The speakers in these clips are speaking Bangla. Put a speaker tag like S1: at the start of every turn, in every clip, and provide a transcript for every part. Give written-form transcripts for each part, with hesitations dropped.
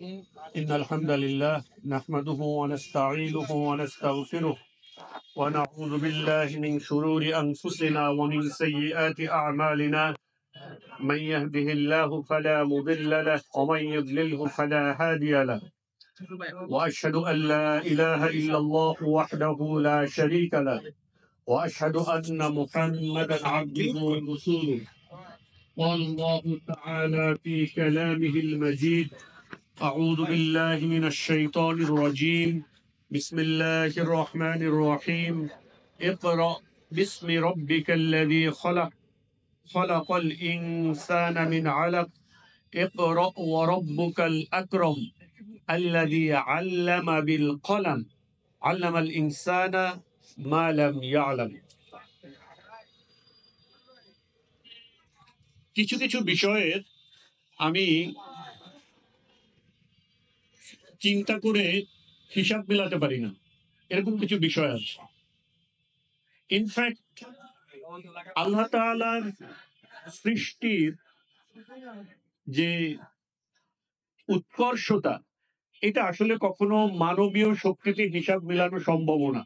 S1: إن الحمد لله نحمده ونستعينه ونستغفره ونعوذ بالله من شرور أنفسنا ومن سيئات أعمالنا. من يهده الله فلا مضل له ومن يضلله فلا هادي له. وأشهد أن لا إله إلا الله وحده لا شريك له وأشهد أن محمدا عبده ورسوله. قال الله تعالى في كلامه المجيد: أعوذ بالله من الشيطان الرجيم. بسم الله الرحمن الرحيم. اقرأ باسم ربك الذي خلق. خلق الإنسان من علق. اقرأ وربك الأكرم الذي علم بالقلم علم الإنسان ما لم يعلم. কিছু কিছু বিষয়ের আমি চিন্তা করে হিসাব মেলাতে পারি না, এরকম কিছু বিষয় আছে। ইনফ্যাক্ট আল্লাহ তাআলার সৃষ্টির যে উৎকর্ষতা, এটা আসলে কখনো মানবীয় শক্তিতে হিসাব মেলানো সম্ভব না।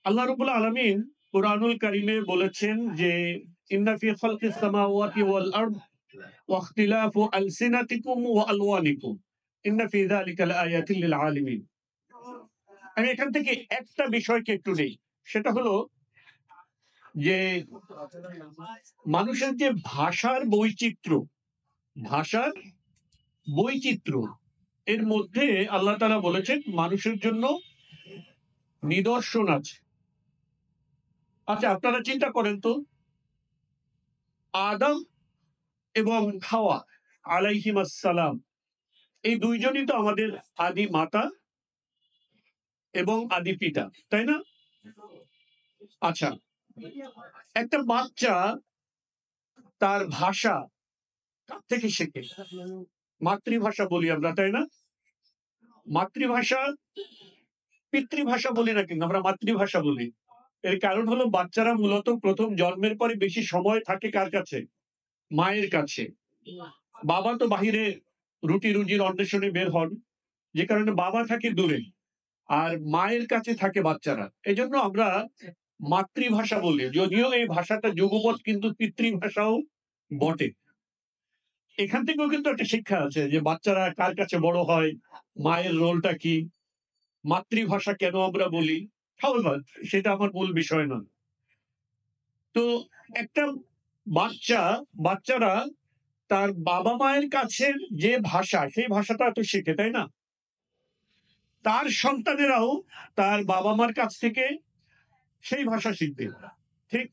S1: আল্লাহ রাব্বুল আলামিন কুরআনুল কারীমে বলেছেন যে ইন্না ফি খালকিস সামাওয়াতি ওয়াল আরদ ওয়া ইখতিলাফি আলসিনাতিকুম ওয়া আলওয়ানিকুম ইন্না ফি যালিকা লাআয়াতিন লিল আলিমিন। আমি এখান থেকে একটা বিষয়কে একটু নেই, সেটা হলো যে মানুষের যে ভাষার বৈচিত্র্য এর মধ্যে আল্লাহ তাআলা বলেছেন মানুষের জন্য নিদর্শন আছে। আচ্ছা, আপনারা চিন্তা করেন তো, আদম এবং হাওয়া আলাইহিমাস সালাম, এই দুইজনই তো আমাদের আদি মাতা এবং আদি পিতা, তাই না? আচ্ছা, একটা বাচ্চা তার ভাষা কার থেকে শেখে? মাতৃভাষা বলি আমরা, তাই না? মাতৃভাষা, পিতৃভাষা বলি না, কিন্তু আমরা মাতৃভাষা বলি। এর কারণ হলো বাচ্চারা মূলত প্রথম জন্মের পরে বেশি সময় থাকে কার কাছে? মায়ের কাছে। বাবা তো বাহিরে রুজির অন্বেষণে বের হন, যে কারণে বাবা থাকে দূরে, আর মায়ের কাছে থাকে বাচ্চারা। এজন্য আমরা মাতৃভাষা বলি, যদিও এই ভাষাটা যুগপৎ কিন্তু পিতৃভাষাও বটে। এখান থেকেও কিন্তু একটা শিক্ষা আছে যে বাচ্চারা কার কাছে বড় হয়, মায়ের রোলটা কি, মাতৃভাষা কেন আমরা বলি। However, সেটা আমার মূল বিষয় নয়। তো একটা বাচ্চারা তার বাবা মায়ের কাছে যে ভাষা, সেই ভাষাটা তো শেখে, তাই না? তার সন্তানেরাও তার বাবা মার কাছ থেকে সেই ভাষা শিখবে, ঠিক?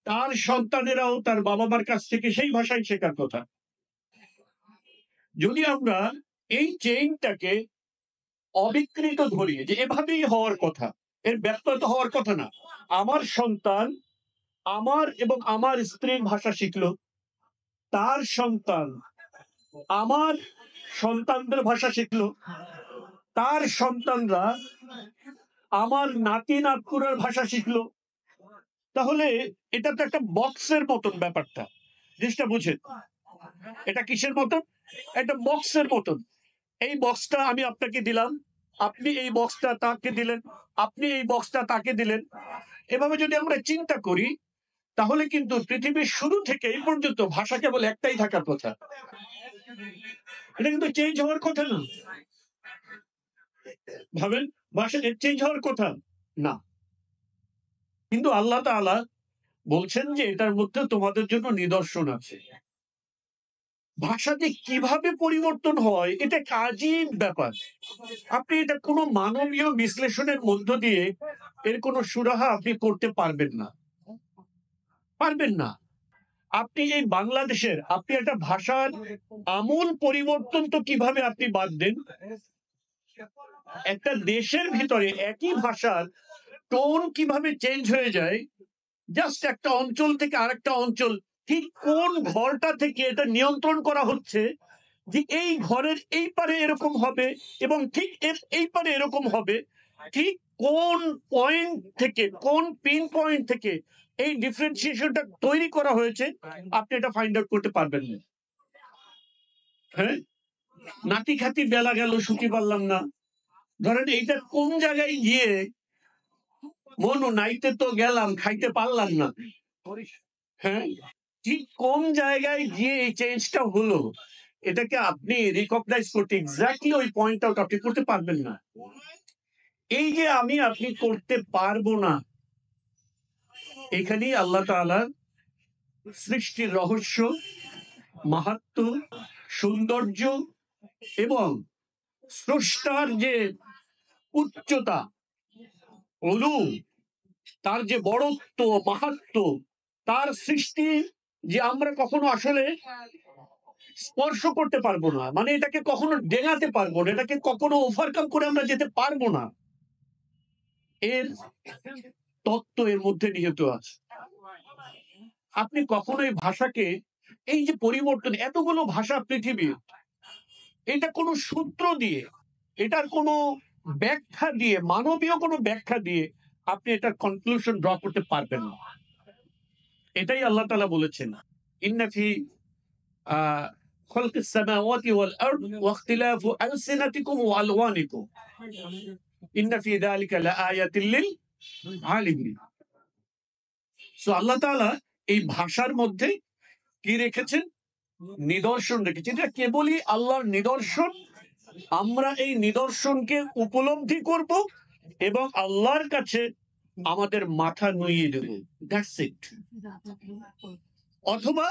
S1: তার সন্তানেরাও তার বাবা মার কাছ থেকে সেই ভাষাই শেখার কথা। যদি আমরা এই চেইনটাকে অবিকৃত ধরি যে এভাবেই হওয়ার কথা, এর ব্যত্যয় তো হওয়ার কথা না। আমার সন্তান আমার এবং আমার স্ত্রীর ভাষা শিখলো, তার সন্তান আমার সন্তানদের ভাষা শিখলো, তার সন্তানরা আমার নাতি নাতকুরের ভাষা শিখলো। তাহলে এটা তো একটা বক্সের মতন ব্যাপারটা, জিনিসটা বুঝেন? এটা কিসের মতন? একটা বক্সের মতন। এই বক্সটা আমি আপনাকে দিলাম, আপনি এই বক্সটা তাকে দিলেন, আপনি এই বক্সটা তাকে দিলেন। এভাবে যদি আমরা চিন্তা করি, তাহলে কিন্তু পৃথিবীর শুরু থেকে এই পর্যন্ত ভাষা কেবল একটাই থাকার কথা। এটা কিন্তু চেঞ্জ হওয়ার কথা না। ভাবেন, ভাষা চেঞ্জ হওয়ার কথা না, কিন্তু আল্লাহ তাআলা বলছেন যে এটার মধ্যে তোমাদের জন্য নিদর্শন আছে। ভাষা যে কিভাবে পরিবর্তন হয়, এটা একটা আজীব ব্যাপার। আপনি এটা কোনো মানবীয় বিশ্লেষণের মধ্য দিয়ে এর কোনো সুরাহা আপনি করতে পারবেন না। আপনি এই বাংলাদেশের আপনি একটা ভাষার আমূল পরিবর্তন তো কিভাবে আপনি বাদ দেন? একটা দেশের ভিতরে একই ভাষার টোন কিভাবে চেঞ্জ হয়ে যায়, জাস্ট একটা অঞ্চল থেকে আরেকটা অঞ্চল, ঠিক কোন ঘরটা থেকে এটা নিয়ন্ত্রণ করা হচ্ছে যে এই ঘরের এই পারে এরকম হবে এবং ঠিক এর এই পারে এরকম হবে, ঠিক কোন পয়েন্ট থেকে, কোন পিন পয়েন্ট থেকে এই ডিফারেন্সিয়েশনটা তৈরি করা হয়েছে, আপনি এটা ফাইন্ড আউট করতে পারবেন না। হ্যাঁ, নাতি খাতি বেলা গেল, শুতে পারলাম না। ধরেন এইটা কোন জায়গায় গিয়ে মনু নাইতে তো গেলাম, খাইতে পারলাম না। হ্যাঁ, ঠিক কোন জায়গায় গিয়ে এই চেঞ্জটা হলো, এটাকে আপনি রিকগনাইজ করতে এক্স্যাক্টলি ওই পয়েন্ট আউট আপনি করতে পারবেন না। এই যে আপনি করতে পারবো না, এখানেই আল্লাহ তাআলার সৃষ্টির রহস্য, মাহাত্ম্য, সৌন্দর্য এবং স্রষ্টার যে উচ্চতা, অলুম, তার যে বড়ত্ব, মাহাত্ম্য, তার সৃষ্টি যে আমরা কখনো আসলে স্পর্শ করতে পারবো না, মানে এটাকে কখনো ডেঙাতে পারবো না, এটাকে কখনো ওভারকাম করে আমরা যেতে পারবো না, এর তত্ত্ব এর মধ্যে নিহিত আছে। আপনি কখনো এই ভাষাকে, এই যে পরিবর্তন, এতগুলো ভাষা পৃথিবীর, এটা কোনো সূত্র দিয়ে, এটার কোনো ব্যাখ্যা দিয়ে, মানবীয় কোনো ব্যাখ্যা দিয়ে আপনি এটার কনক্লুশন ড্র করতে পারবেন না। এটাই আল্লাহ তাআলা বলেছেন, ইন্না ফি খালকিস সামাওয়াতি ওয়াল আরদ ওয়া ইখতিলাফি আলসিনাতিকুম ওয়া আলওয়ানিকুম ইন্না ফি যালিকা লাআয়াতিন লিল আলিমিন। সো আল্লাহ তাআলা এই ভাষার মধ্যে কি রেখেছেন? নিদর্শন রেখেছেন। এটা কেবলই আল্লাহর নিদর্শন। আমরা এই নিদর্শনকে উপলব্ধি করব এবং আল্লাহর কাছে আমাদের মাথা নুইয়ে দেব, দ্যাটস ইট। অথবা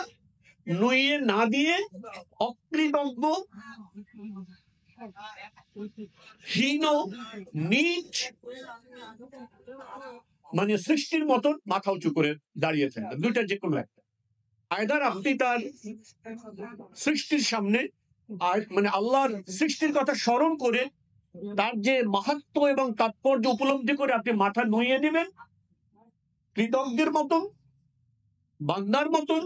S1: নুইয়ে না দিয়ে অকৃতজ্ঞ, হীন, নীচ, মানে সৃষ্টির মতন মাথা উঁচু করে দাঁড়িয়ে থাকবেন। দুইটা যে কোনো একটা। আয়দার আপনি তার সৃষ্টির সামনে মানে আল্লাহর সৃষ্টির কথা স্মরণ করে তার যে মাহাত্ম্য এবং তাৎপর্য উপলব্ধি করে আপনি মাথা নুইয়ে দিবেন কৃতজ্ঞের মতন, বান্দার মতন,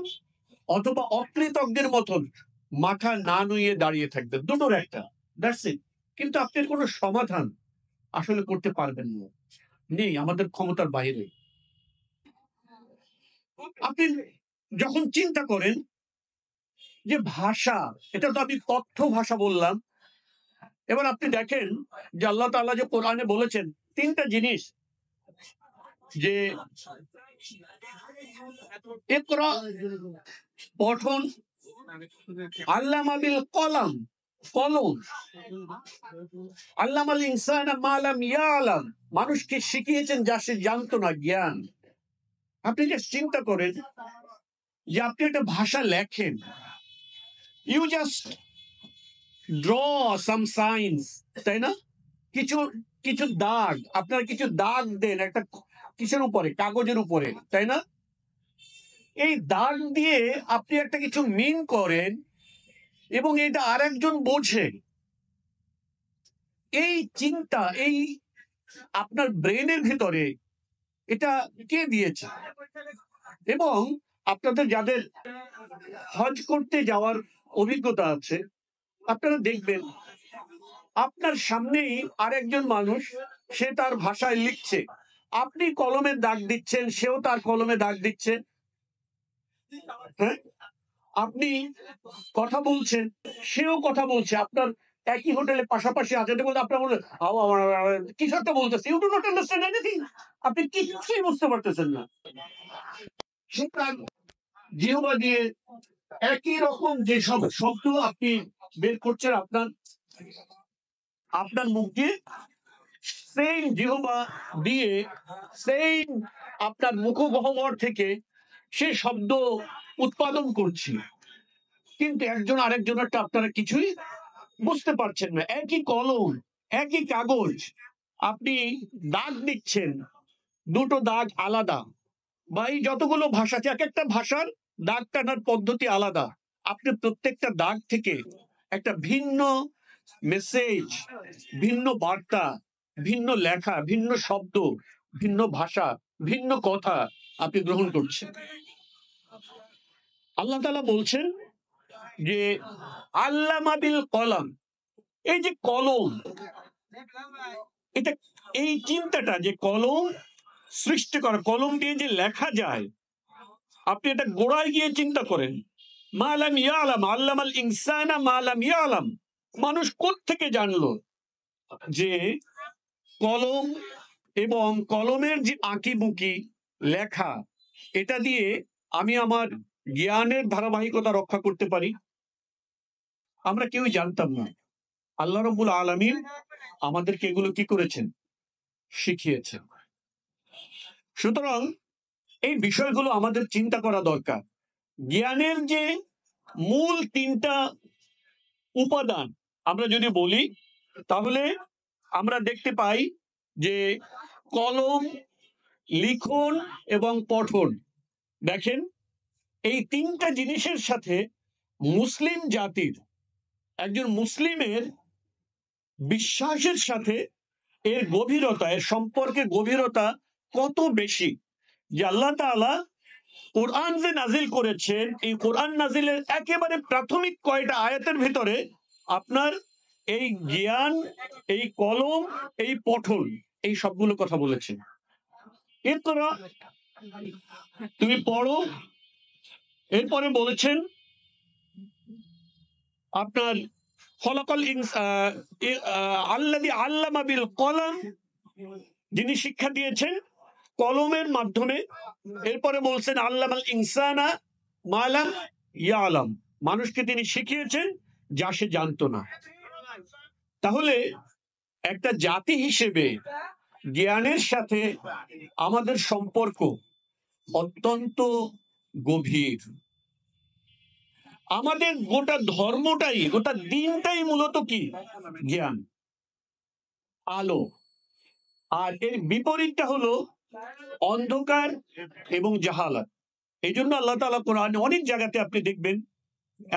S1: অথবা অকৃতজ্ঞের মতন মাথা না নুইয়ে দাঁড়িয়ে থাকবেন। দুটোর একটা, দ্যাটস ইট। কিন্তু আপনি কোনো সমাধান আসলে করতে পারবেন না, নেই, আমাদের ক্ষমতার বাইরে। আপনি যখন চিন্তা করেন যে ভাষা, এটা তো আমি তথ্য ভাষা বললাম, এবার আপনি দেখেন যে আল্লাহ তাআলা যে কোরআনে বলেছেন তিনটা জিনিস, যে ইকরা, পঠন, আল্লামা বিল কলম, কলম, আল্লামাল ইনসানা মা লাম ইয়ালাম, মানুষকে শিখিয়েছেন যা সে জানতো না, জ্ঞান। আপনি যে চিন্তা করেন যে আপনি একটা ভাষা লেখেন, you just draw some signs, তাই না? কিছু কিছু দাগ, আপনার কিছু দাগ দেন একটা কিসের উপরে, কাগজের উপরে, তাই না? এই দাগ দিয়ে আপনি একটা কিছু মিন করেন এবং এটা আরেকজন বোঝে। এই চিন্তা, এই আপনার ব্রেনের ভিতরে এটা কে দিয়েছে? এবং আপনাদের যাদের হজ করতে যাওয়ার অভিজ্ঞতা আছে, আপনারা দেখবেন আপনার সামনেই আরেকজন মানুষ, সে তার ভাষায় লিখছে, আপনি কলমের দাগ দিচ্ছেন, সেও তার কলমে দাগ দিচ্ছে। হ্যাঁ, আপনি কথা বলছেন, সেও কথা বলছে, আপনার একই হোটেলে পাশাপাশি আছে, বলতে আপনার মনে কিছু একটা বলতেছে, you do not understand anything, আপনি কিছুই বুঝতে পারতেছেন না। সুতরাং জিহ্বা দিয়ে একই রকম যে সব শব্দ আপনি বের করছেন, আপনার মুখ দিয়ে সেই জিহ্বা দিয়ে, সেই আপনার মুখগহ্বর থেকে সে শব্দ উৎপাদন করছি, কিন্তু একজন আরেকজনেরটা আপনারা কিছুই বুঝতে পারছেন না। একই কলম, একই কাগজ, আপনি দাগ দিচ্ছেন, দুটো দাগ আলাদা। বা এই যতগুলো ভাষা আছে, এক একটা ভাষার দাগ টানার পদ্ধতি আলাদা। আপনি প্রত্যেকটা দাগ থেকে একটা ভিন্ন মেসেজ, ভিন্ন বার্তা, ভিন্ন লেখা, ভিন্ন শব্দ, ভিন্ন ভাষা, ভিন্ন কথা আপনি গ্রহণ করছেন। আল্লাহ তাআলা বলছেন যে আল্লামা বিল কলম, এই যে কলম, এটা, এই চিন্তাটা যে কলম সৃষ্টি করা, কলম দিয়ে যে লেখা যায়, আপনি এটা গোড়ায় গিয়ে চিন্তা করেন মা লাম ইয়ালাম, আল্লামাল ইনসানা মা লাম ইয়ালাম। মানুষ কোত্থেকে জানলো যে কলম এবং কলমের যে আঁকিবুকি লেখা, এটা দিয়ে আমি আমার জ্ঞানের ধারাবাহিকতা রক্ষা করতে পারি? আমরা কেউই জানতাম না। আল্লাহ রাব্বুল আলামিন আমাদেরকে এগুলো কি করেছেন? শিখিয়েছেন। সুতরাং এই বিষয়গুলো আমাদের চিন্তা করা দরকার। জ্ঞানের যে মূল ৩টা উপাদান আমরা যদি বলি, তাহলে আমরা দেখতে পাই যে কলম, লিখন এবং পঠন। দেখেন, এই ৩টা জিনিসের সাথে মুসলিম জাতির, একজন মুসলিমের বিশ্বাসের সাথে এর গভীরতা, এর সম্পর্কের গভীরতা কত বেশি, যে আল্লাহ তাআলা কোরআন যে নাজিল করেছেন, এই কোরআন নাজিলের একেবারে প্রাথমিক কয়টা আয়াতের ভিতরে আপনার এই জ্ঞান, এই কলম, এই পঠন, এই সবগুলো কথা বলেছেন। এরপরে তুমি পড়ো, এরপরে বলেছেন আপনার খলাকাল আল্লাযী আল্লামা বিল কলম, যিনি শিক্ষা দিয়েছেন কলমের মাধ্যমে। এরপরে বলছেন আল্লামাল ইনসানা মা লাম ইয়ালাম, মানুষকে তিনি শিখিয়েছেন যা সে জানতো না। তাহলে একটা জাতি হিসেবে জ্ঞানের সাথে আমাদের সম্পর্ক অত্যন্ত গভীর। আমাদের গোটা ধর্মটাই, গোটা দিনটাই মূলত কি? জ্ঞান, আলো। আর এর বিপরীতটা হলো অন্ধকার এবং জাহালাত। এই জন্য আল্লাহ তাআলা কোরআনে অনেক জায়গাতে আপনি দেখবেন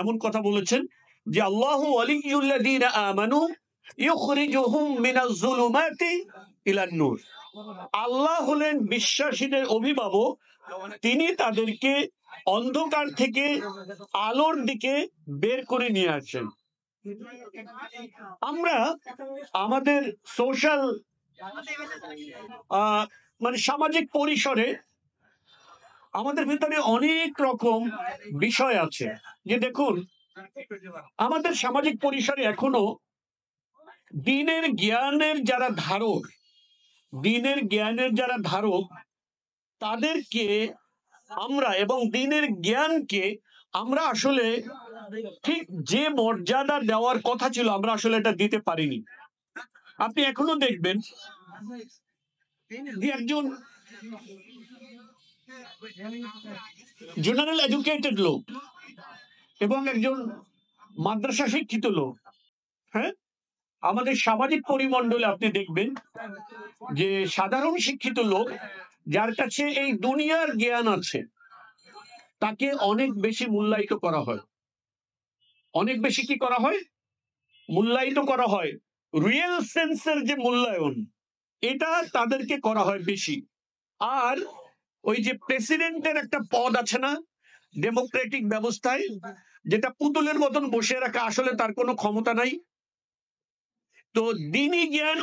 S1: এমন কথা বলেছেন যে আল্লাহু ওয়ালিয়ুল্লাযীনা আমানু ইউখরিজুহুম মিনাজ যুলুমাতি ইলান নূর। আল্লাহ হলেন বিশ্বাসীদের অভিভাবক, তিনি তাদেরকে অন্ধকার থেকে আলোর দিকে বের করে নিয়ে আসেন। আমরা আমাদের সোশ্যাল মানে সামাজিক পরিসরে আমাদের ভিতরে অনেক রকম বিষয় আছে। যে দেখুন, আমাদের সামাজিক পরিসরে এখনো দিনের জ্ঞানের যারা ধারক, দিনের জ্ঞানের যারা ধারক, তাদেরকে আমরা এবং দিনের জ্ঞানকে আমরা আসলে ঠিক যে মর্যাদা দেওয়ার কথা ছিল, আমরা আসলে এটা দিতে পারিনি। আপনি এখনো দেখবেন যে একজন জেনারেল এডুকেটেড লোক এবং একজন মাদ্রাসা শিক্ষিত লোক, হ্যাঁ, আমাদের সামাজিক পরিমণ্ডলে আপনি দেখবেন যে সাধারণ শিক্ষিত লোক যার কাছে এই দুনিয়ার জ্ঞান আছে, তাকে অনেক বেশি মূল্যায়িত করা হয়। অনেক বেশি কি করা হয়? মূল্যায়িত করা হয়। রিয়েল সেন্সের যে মূল্যায়ন, এটা তাদেরকে করা হয় বেশি। আর ওই যে প্রেসিডেন্টের একটা পদ আছে না ডেমোক্রেটিক ব্যবস্থায়, যেটা পুতুলের মতন বসে রাখা, আসলে তার কোনো ক্ষমতা নাই। তো দিনী জ্ঞান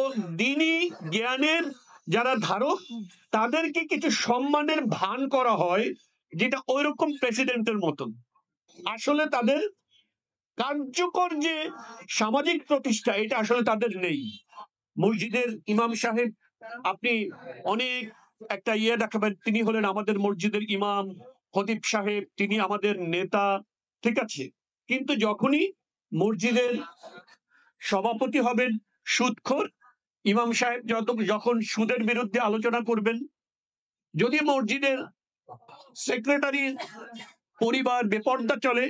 S1: ও দিনী জ্ঞানের যারা ধারক, তাদেরকে কিছু সম্মানের ভান করা হয়, যেটা ওইরকম প্রেসিডেন্টের মতন। আসলে তাদের কার্যকর যে সামাজিক প্রতিষ্ঠা, এটা আসলে তাদের নেই। মসজিদের ইমাম সাহেব, আপনি অনেক একটা দেখাবেন, তিনি হলেন আমাদের মসজিদের ইমাম, খতিব সাহেব, তিনি আমাদের নেতা, ঠিক আছে। কিন্তু যখনই মসজিদের সভাপতি হবেন সুদখোর, ইমাম সাহেব যখন সুদের বিরুদ্ধে আলোচনা করবেন, যদি মসজিদের সেক্রেটারি পরিবার বেপর্দা চলে,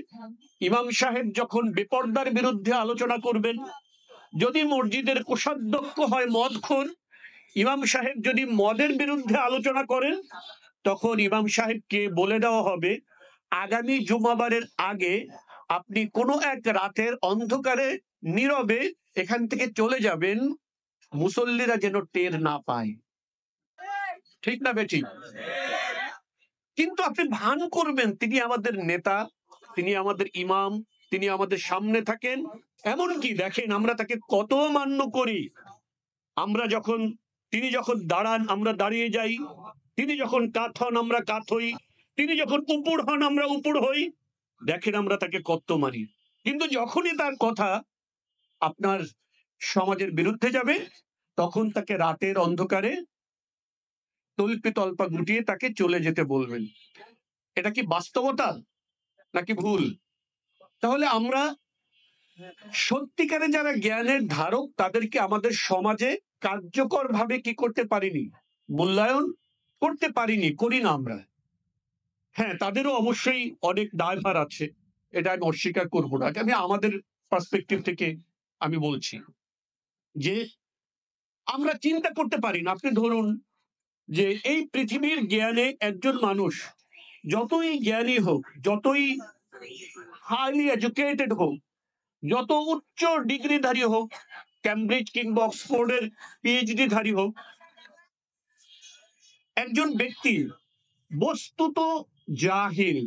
S1: ইমাম সাহেব যখন বেপর্দার বিরুদ্ধে আলোচনা করবেন, যদি মসজিদের কোষাধ্যক্ষ হয় মদখোর, ইমাম সাহেব যদি মদের বিরুদ্ধে আলোচনা করেন, তখন ইমাম সাহেবকে বলে দেওয়া হবে আগামী জুমাবারের আগে আপনি কোনো এক রাতের অন্ধকারে নীরবে এখান থেকে চলে যাবেন, মুসল্লিরা যেন টের না পায়। ঠিক না বেঠিক? কিন্তু আপনি ভান করবেন তিনি আমাদের নেতা, তিনি আমাদের ইমাম, তিনি আমাদের সামনে থাকেন। এমনকি দেখেন, আমরা তাকে কত মান্য করি। তিনি যখন দাঁড়ান আমরা দাঁড়িয়ে যাই, তিনি যখন কাত হন আমরা কাত হই, তিনি যখন উপুড় হন আমরা উপুড় হই। দেখেন আমরা তাকে কত মানি, কিন্তু যখনই তার কথা আপনার সমাজের বিরুদ্ধে যাবে, তখন তাকে রাতের অন্ধকারে তল্পে তল্পা গুটিয়ে তাকে চলে যেতে বলবেন। এটা কি বাস্তবতা নাকি ভুল? তাহলে আমরা সত্যিকারে যারা জ্ঞানের ধারক তাদেরকে আমাদের সমাজে কার্যকর ভাবে কি করতে পারিনি, মূল্যায়ন করতে পারিনি, করি না আমরা। হ্যাঁ, তাদেরও অবশ্যই অনেক দায়ভার আছে, এটা আমি অস্বীকার করবো না। আমি আমাদের পার্সপেক্টিভ থেকে আমি বলছি যে আমরা চিন্তা করতে পারি না। আপনি ধরুন যে এই পৃথিবীর জ্ঞানে একজন মানুষ যতই জ্ঞানী হোক, যতই হাইলি এডুকেটেড হোক, যত উচ্চ ডিগ্রিধারী হোক, ক্যামব্রিজ কিংবা অক্সফোর্ডের পিএইচডি ধারী হোক, একজন ব্যক্তি বস্তুত জাহিল,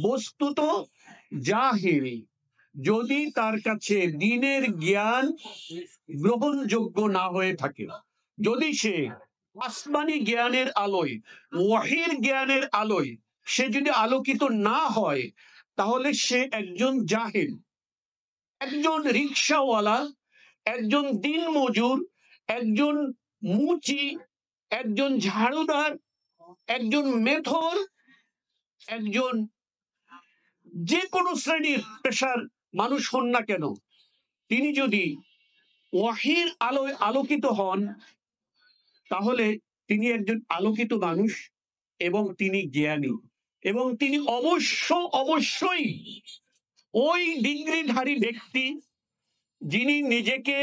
S1: বস্তুত জাহিল, যদি তার কাছে দ্বীনের জ্ঞান গ্রহণযোগ্য না হয়ে থাকে, যদি সে আসমানি জ্ঞানের আলোয়, ওয়াহির জ্ঞানের আলোয় সে যদি আলোকিত না হয়, তাহলে সে একজন জাহিল। একজন রিক্সাওয়ালা, একজন দিনমজুর, একজন মুচি, একজন ঝাড়ুদার, একজন মেথর, একজন যে কোনো শ্রেণীর পেশার মানুষ হন না কেন, তিনি যদি ওয়াহির আলোয় আলোকিত হন, তাহলে তিনি একজন আলোকিত মানুষ এবং তিনি জ্ঞানী, এবং তিনি অবশ্যই ওই ডিগ্রিধারী ব্যক্তি যিনি নিজেকে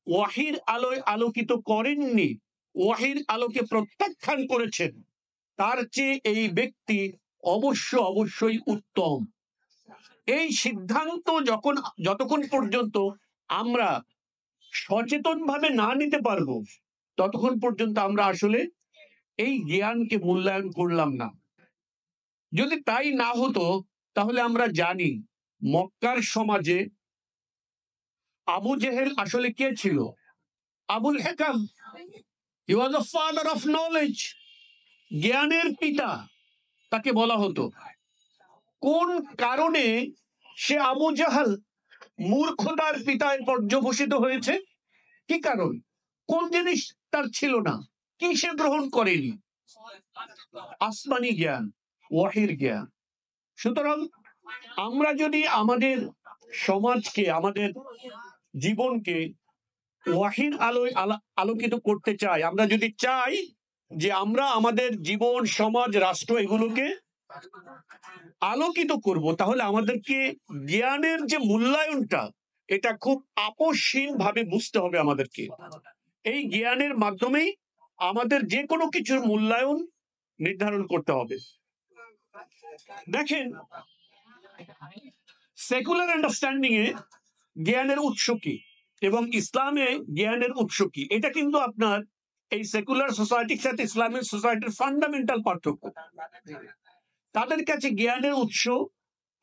S1: ওয়াহির আলোয় আলোকিত করেননি, ওয়াহির আলোকে প্রত্যাখ্যান করেছেন, তার চেয়ে এই ব্যক্তি অবশ্যই উত্তম। এই সিদ্ধান্ত যতক্ষণ পর্যন্ত আমরা সচেতন ভাবে না নিতে পারবো, ততক্ষণ পর্যন্ত আমরা আসলে এই জ্ঞানকে মূল্যায়ন করলাম না। যদি তাই না হতো, তাহলে আমরা জানি মক্কার সমাজে আবু জেহেল আসলে কে ছিল? Abul Hekam. He was the father of knowledge, জ্ঞানের পিতা তাকে বলা হতো। কোন কারণে সে আবু জাহাল মূর্খতার পিতায় পর্যবসিত হয়েছে? কি কারণ? কোন জিনিস তার ছিল না? কি সে গ্রহণ করেনি? আসমানি জ্ঞান, ওয়াহির জ্ঞান। সুতরাং আমরা যদি আমাদের সমাজকে, আমাদের জীবনকে ওয়াহির আলোয় আলোকিত করতে চাই, আমরা যদি চাই যে আমরা আমাদের জীবন, সমাজ, রাষ্ট্র এগুলোকে আলোকিত করব, তাহলে আমাদেরকে জ্ঞানের যে মূল্যায়নটা, এটা খুব আপসহীন ভাবে বুঝতে হবে আমাদেরকে। এই জ্ঞানের মাধ্যমেই আমাদের যে কোনো কিছুর মূল্যায়ন নির্ধারণ করতে হবে। দেখেন, সেকুলার আন্ডারস্ট্যান্ডিং এ জ্ঞানের উৎস কি এবং ইসলামে জ্ঞানের উৎস কি, এটা কিন্তু আপনার এই সেকুলার সোসাইটির সাথে ইসলামিক সোসাইটির ফান্ডামেন্টাল পার্থক্য। তাদের কাছে জ্ঞানের উৎস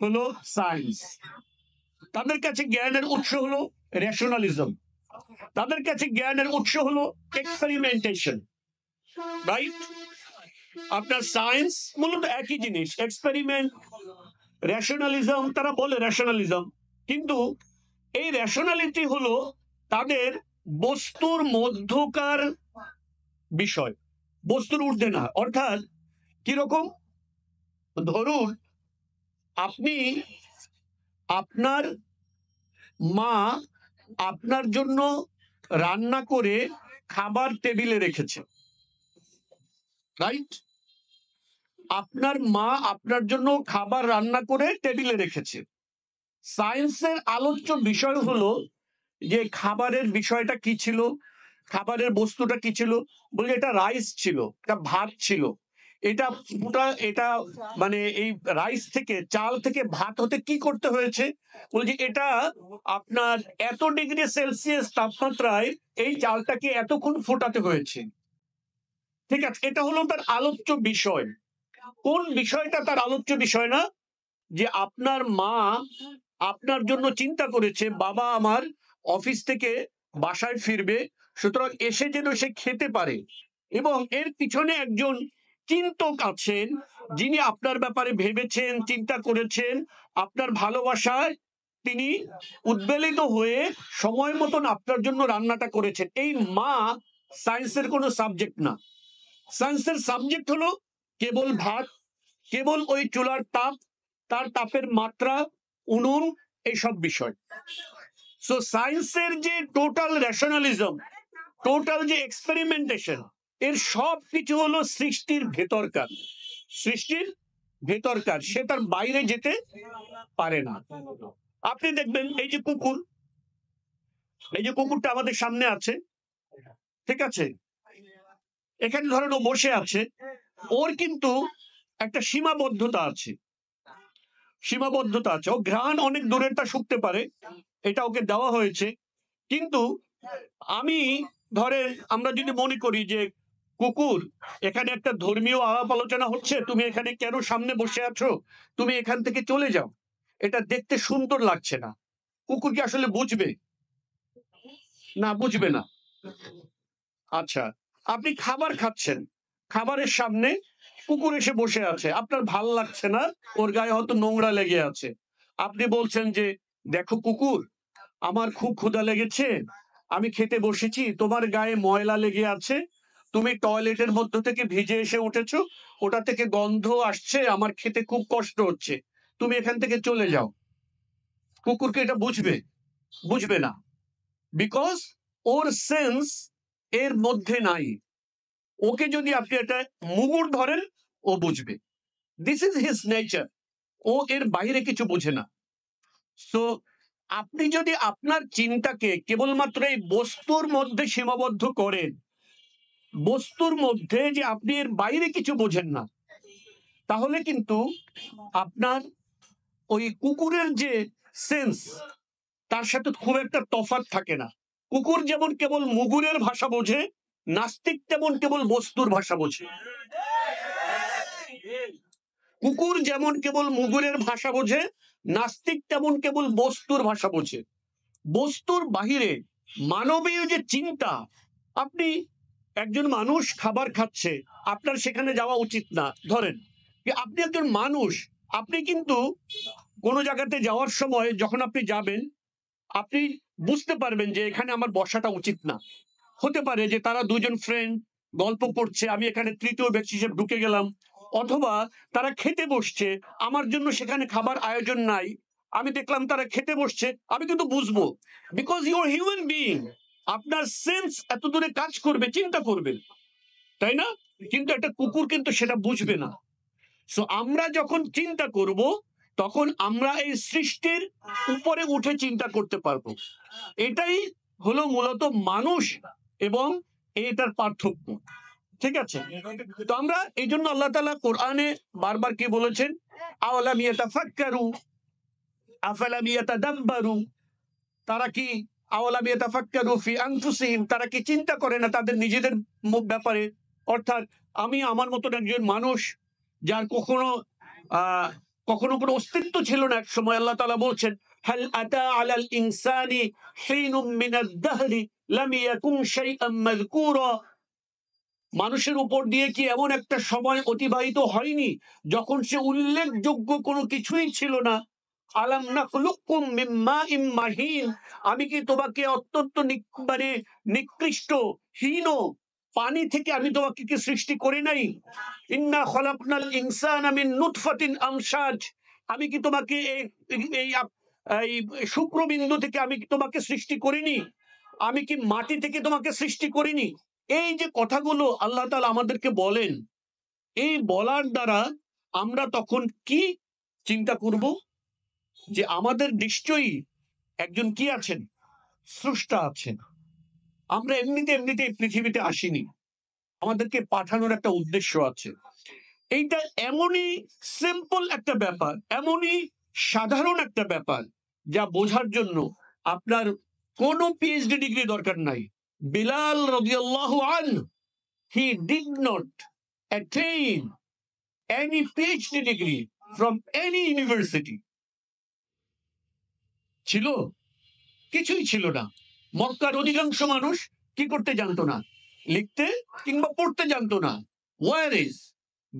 S1: হলো সায়েন্স, তাদের কাছে জ্ঞানের উৎস হলো রেশনালিজম, তাদের কাছে জ্ঞানের উৎস হলো এক্সপেরিমেন্টেশন, রাইট? আপনার সায়েন্স মূলত একই জিনিস, এক্সপেরিমেন্ট, রেশনালিজম, তারা বলে রেশনালিজম, কিন্তু এই রেশনালিটি হলো তাদের বস্তুর মধ্যকার বিষয়, বস্তুর ঊর্ধ্বে না। অর্থাৎ কিরকম? ধরুন আপনি, আপনার মা আপনার জন্য রান্না করে খাবার টেবিলে রেখেছে, রাইট? আপনার মা আপনার জন্য খাবার রান্না করে টেবিলে রেখেছে। সায়েন্সের আলোচ্য বিষয় হলো যে খাবারের বিষয়টা কি ছিল, খাবারের বস্তুটা কি ছিল। বলে এটা রাইস ছিল, এটা ভাত ছিল, এটা মানে এই রাইস থেকে, চাল থেকে ভাত হতে কি করতে হয়েছে? বলছে এটা আপনার এত ডিগ্রি সেলসিয়াস তাপমাত্রায় এই চালটাকে এতক্ষণ ফোটাতে হয়েছে। ঠিক আছে, এটা হলো তার আলোচ্য বিষয়। কোন বিষয়টা তার আলোচ্য বিষয় না? যে আপনার মা আপনার জন্য চিন্তা করেছে, বাবা আমার অফিস থেকে বাসায় ফিরবে, সুতরাং এসে যেন সে খেতে পারে, এবং এর পিছনে একজন চিন্তক আছেন, যিনি আপনার ব্যাপারে ভেবেছেন, চিন্তা করেছেন, আপনার ভালোবাসায় তিনি উদ্বেলিত হয়ে সময় মতন আপনার জন্য রান্নাটা করেছেন। এই মা সায়েন্সের কোনো সাবজেক্ট না। সায়েন্সের সাবজেক্ট হলো কেবল ভাত, কেবল ওই চুলার তাপ, তার তাপের মাত্রা, উনুন, এইসব বিষয়। সো সায়েন্সের যে টোটাল রেশনালিজম, টোটাল যে এক্সপেরিমেন্টেশন, এর সব কিছু হলো সৃষ্টির ভেতরকার, সৃষ্টির ভেতরকার, সে তার বাইরে যেতে পারে না। আপনি দেখবেন এই যে কুকুর, এই যে কুকুরটা আমাদের সামনে আছে, ঠিক আছে, এখানে ধরেন ও বসে আছে, ওর কিন্তু একটা সীমাবদ্ধতা আছে, সীমাবদ্ধতা আছে। ও ঘ্রাণ অনেক দূরেরটা শুকতে পারে, এটা ওকে দেওয়া হয়েছে। কিন্তু আমি ধরেন আমরা যদি মনে করি যে কুকুর, এখানে একটা ধর্মীয় আলাপ আলোচনা হচ্ছে, তুমি এখানে কেন সামনে বসে আছো, তুমি এখান থেকে চলে যাও, এটা দেখতে সুন্দর লাগছে না, কুকুর কি আসলে বুঝবে? না, বুঝবে না। আচ্ছা, আপনি খাবার খাচ্ছেন, খাবারের সামনে কুকুর এসে বসে আছে, আপনার ভাল লাগছে না, ওর গায়ে হয়তো নোংরা লেগে আছে। আপনি বলছেন যে দেখো কুকুর, আমার খুব ক্ষুধা লেগেছে, আমি খেতে বসেছি, তোমার গায়ে ময়লা লেগে আছে, তুমি টয়লেটের মধ্য থেকে ভিজে এসে উঠেছো, ওটা থেকে গন্ধ আসছে, আমার খেতে খুব কষ্ট হচ্ছে, তুমি এখান থেকে চলে যাও। কুকুরকে এটা বুঝবে? বুঝবে না, বিকজ ওর সেন্স এর মধ্যে নাই। ওকে যদি আপনি একটা মুগুর ধরেন, ও বুঝবে। দিস ইজ হিজ নেচার, ও এর বাইরে কিছু বোঝে না। সো আপনি যদি আপনার চিন্তাকে কেবলমাত্র এই বস্তুর মধ্যে সীমাবদ্ধ করেন, বস্তুর মধ্যে, যে আপনি এর বাইরে কিছু বোঝেন না, তাহলে কিন্তু আপনার ওই কুকুরের যে সেন্স, তার সাথে খুব একটা তফাৎ থাকে না। কুকুর যেমন কেবল মুগুরের ভাষা বোঝে, নাস্তিক তেমন কেবল বস্তুর ভাষা বোঝে। কুকুর যেমন কেবল মুগুরের ভাষা বোঝে, নাস্তিক তেমন কেবল বস্তুর ভাষা বোঝে। বস্তুর বাহিরে মানবীয় যে চিন্তা, আপনি একজন মানুষ খাবার খাচ্ছে, আপনার সেখানে যাওয়া উচিত না। ধরেন যে আপনি একজন মানুষ, আপনি কিন্তু কোনো জায়গাতে যাওয়ার সময় যখন আপনি যাবেন, আপনি বুঝতে পারবেন যে এখানে আমার বসাটা উচিত না। হতে পারে যে তারা দুজন ফ্রেন্ড গল্প করছে, আমি এখানে তৃতীয় ব্যক্তি হিসেবে ঢুকে গেলাম, অথবা তারা খেতে বসছে, আমার জন্য সেখানে খাবার আয়োজন নাই, আমি দেখলাম তারা খেতে বসছে, আমি কিন্তু বুঝবো, because you are human being. আপনার সেন্স এত দূরে কাজ করবে, চিন্তা করবে, তাই না? কিন্তু একটা কুকুর কিন্তু সেটা বুঝবে না। সো আমরা যখন চিন্তা করব, তখন আমরা এই সৃষ্টির উপরে উঠে চিন্তা করতে পারবো। এটাই হলো মূলত মানুষ এবং এটার পার্থক্য, ঠিক আছে? তো আমরা এই জন্য আল্লাহ তাআলা কোরআনে বারবার কি বলেছেন, আওয়ালাম ইয়াতাফাক্কারু আফালাম ইয়াতাদাব্বারু, তারা কি আওয়ালাম ইয়াতাফাক্কারু ফি আনফুসিহিম, তারা কি চিন্তা করে না তাদের নিজেদের ব্যাপারে? অর্থাৎ আমি আমার মতন একজন মানুষ, যার কখনো আহ কখনো কোনো অস্তিত্ব ছিল না, এক সময় আল্লাহ তাআলা বলছেন, হাল আতা আলাল ইনসানি হিনুম মিনাদ দাহরি লাম ইয়াকুন শাইআম মাযকুরা, মানুষের উপর দিয়ে কি এমন একটা সময় অতিবাহিত হয়নি যখন সে উল্লেখযোগ্য কোনো কিছুই ছিল না? আলাম নাখলুকুম মিন মাইম মাহিন, আমি কি তোমাকে অত্যন্ত মানে নিকৃষ্ট, হীন পানি থেকে আমি তোমাকে কি সৃষ্টি করি নাই? ইন্না খলাকনাল ইনসানা মিন নুতফাতিন আমশাজ, আমি কি তোমাকে এই এই শুক্রবিন্দু থেকে আমি কি তোমাকে সৃষ্টি করিনি? আমি কি মাটি থেকে তোমাকে সৃষ্টি করিনি? এই যে কথাগুলো আল্লাহ তাআলা আমাদেরকে বলেন, এই বলার দ্বারা আমরা তখন কি চিন্তা করব, যে আমাদের নিশ্চয়ই একজন কি আছেন, স্রষ্টা আছেন। আমরা এমনিতে এমনিতে এই পৃথিবীতে আসিনি, আমাদেরকে পাঠানোর একটা উদ্দেশ্য আছে। এইটা এমনই সিম্পল একটা ব্যাপার, এমনই সাধারণ একটা ব্যাপার, যা বোঝার জন্য আপনার কোনো পিএইচডি ডিগ্রি দরকার নাই। বিলাল রাদিয়াল্লাহু আনহু, he did not attain any PhD degree from any university. ছিল? কিছুই ছিল না। মক্কার অধিকাংশ মানুষ কি করতে জানতো না? লিখতে কিংবা পড়তে জানতো না। Where is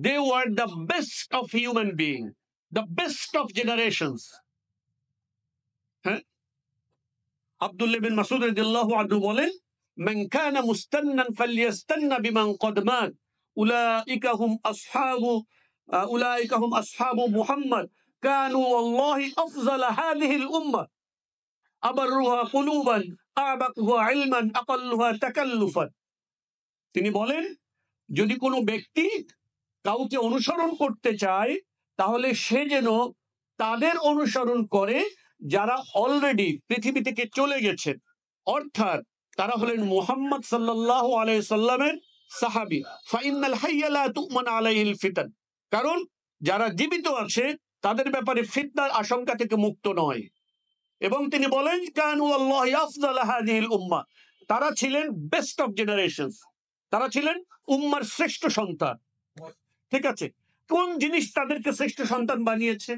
S1: they were the best of human beings, the best of generations. হ্যাঁ, আব্দুল্লাহ বিন মাসউদ রাদিয়াল্লাহু আনহু বলেন, মান কানা মুস্তান্নান ফালইয়াস্তান্না বিমান ক্বাদ মাত, উলাইকা হুম আসহাবু মুহাম্মদ, কানু ওয়াল্লাহি আফযাল হাযিহিল উম্মাহ, আবাররুহা কুলুবান, আ'বাকুহা ইলমান, আকাল্লুহা তাকাল্লুফান। তিনি বলেন, যদি কোনো ব্যক্তি কাউকে অনুসরণ করতে চায়, তাহলে সে যেন তাদের অনুসরণ করে যারা অলরেডি পৃথিবী থেকে চলে গেছেন, অর্থাৎ তারা হলেন মুহাম্মদ সাল্লাল্লাহু আলাইহি সাল্লামের সাহাবী। ফাইনাল হাইয়া লা তুমান আলাইহিল ফিতান, কারণ যারা জীবিত আছে তাদের ব্যাপারে ফিতনার আশঙ্কা থেকে মুক্ত নয়। এবং তিনি বলেন, কানু আল্লাহি আফযাল হাযিহিল উম্মাহ, তারা ছিলেন বেস্ট অফ জেনারেশনস, তারা ছিলেন উম্মার শ্রেষ্ঠ সন্তান। ঠিক আছে, কোন জিনিস তাদেরকে শ্রেষ্ঠ সন্তান বানিয়েছে?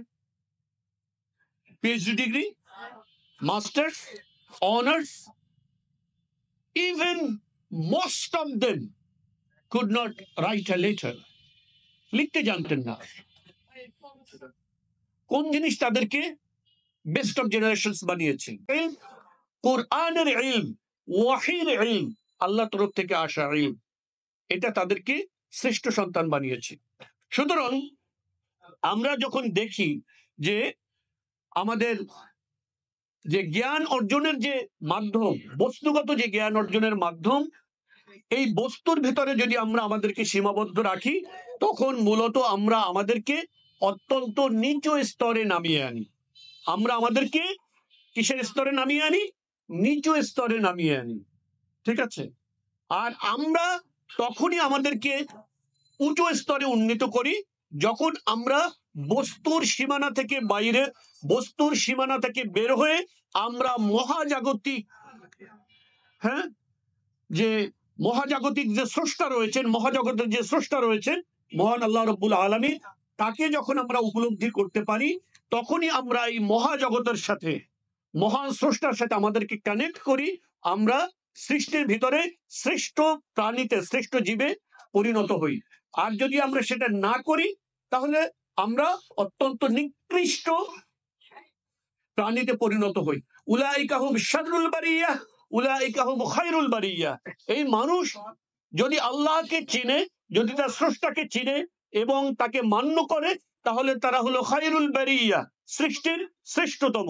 S1: PhD degree, masters, honours. Even most of them could not write a letter, লিখতে জানতেন না। কোন জিনিস তাদেরকে বেস্ট অফ জেনারেশনস বানিয়েছে? কোরআনের ইলম, ওয়াহির ইলম, আল্লাহ তরফ থেকে আসা ইলম, এটা তাদেরকে শ্রেষ্ঠ সন্তান বানিয়েছে। সুতরাং আমরা যখন দেখি যে আমাদের যে জ্ঞান অর্জনের যে মাধ্যম, বস্তুগত যে জ্ঞান অর্জনের মাধ্যম, এই বস্তুর ভিতরে যদি আমরা আমাদেরকে সীমাবদ্ধ রাখি, তখন মূলত আমরা আমাদেরকে অত্যন্ত নিচু স্তরে নামিয়ে আনি। আমরা আমাদেরকে কিসের স্তরে নামিয়ে আনি? নিচু স্তরে নামিয়ে আনি। ঠিক আছে, আর আমরা তখনই আমাদেরকে উঁচু স্তরে উন্নীত করি যখন আমরা বস্তুর সীমানা থেকে বাইরে, বস্তুর সীমানা থেকে বের হয়ে আমরা মহাজাগতিক, হ্যাঁ, যে মহাজাগতিক যে স্রষ্টা রয়েছেন, মহাজগতের যে স্রষ্টা রয়েছেন মহান আল্লাহ রাব্বুল আলামিন, তাকে যখন আমরা উপলব্ধি করতে পারি, তখনই আমরা এই মহাজগতের সাথে, মহান স্রষ্টার সাথে আমাদেরকে কানেক্ট করি। আমরা সৃষ্টির ভিতরে শ্রেষ্ঠ প্রাণীতে, শ্রেষ্ঠ জীবে পরিণত হই। আর যদি আমরা সেটা না করি, তাহলে আমরা অত্যন্ত নিকৃষ্ট প্রাণীতে পরিণত হই। উলাইকা হুম শাররুল বারিয়া, উলাইকা হুম খায়রুল বারিয়া। এই মানুষ যদি আল্লাহকে চিনে, যদি তার স্রষ্টাকে চিনে এবং তাকে মান্য করে, তাহলে তারা হলো খায়রুল বারিয়া, সৃষ্টির শ্রেষ্ঠতম।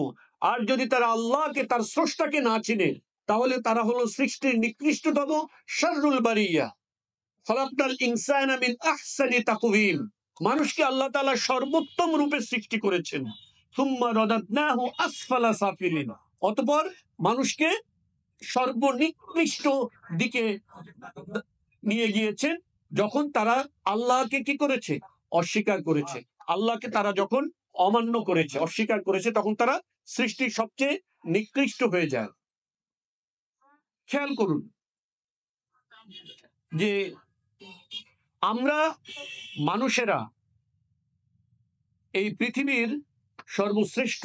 S1: আর যদি তারা আল্লাহকে, তার স্রষ্টাকে না চিনে, তাহলে তারা হলো সৃষ্টির নিকৃষ্টতম, শাররুল বারিয়া। খলাকনাল ইনসানা মিন আহসানি তাকওয়িম, মানুষকে আল্লাহ তাআলা সর্বোত্তম রূপে সৃষ্টি করেছেন। সুম্মা রাদাদনাহু আসফালা সাফিলিন, অতঃপর মানুষকে সর্বনিকৃষ্ট দিকে নিয়ে গিয়েছেন যখন তারা আল্লাহকে কি করেছে? অস্বীকার করেছে। আল্লাহকে তারা যখন অমান্য করেছে, অস্বীকার করেছে, তখন তারা সৃষ্টির সবচেয়ে নিকৃষ্ট হয়ে যায়। খেয়াল করুন যে আমরা মানুষেরা এই পৃথিবীর সর্বশ্রেষ্ঠ